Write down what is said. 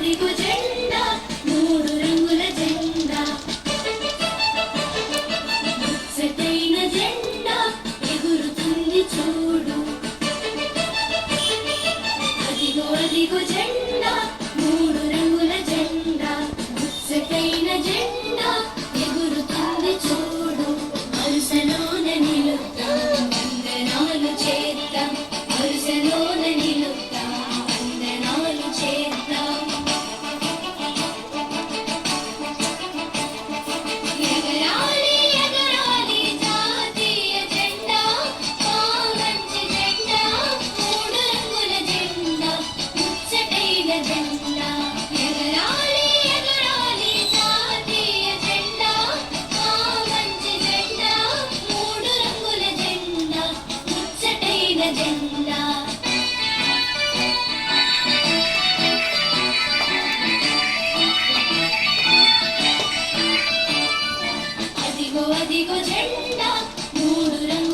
అదిగో జెండా మూడు రంగుల జెండా ముచ్చటైన జెండా ఎగురుతుంది చూడు అదిగో అదిగో జెండా మూడు రంగుల జెండా ముచ్చటైన జెండా ఎగురుతుంది చూడు వరుసలోన నిలుద్దాం వందనాలు చేద్దాం వరుసలోన నిలుద్దాం వందనాలు చేద్దాం ఎగరాలి ఎగరాలి జాతీయ జెండా మా మంచి జెండా మూడు రంగుల జెండా ముచ్చటైన జెండా ఎగరాలి ఎగరాలి జాతీయ జెండా మా మంచి జెండా మూడు రంగుల జెండా ముచ్చటైన జెండా అదిగో అదిగో జెండా మూడు రంగుల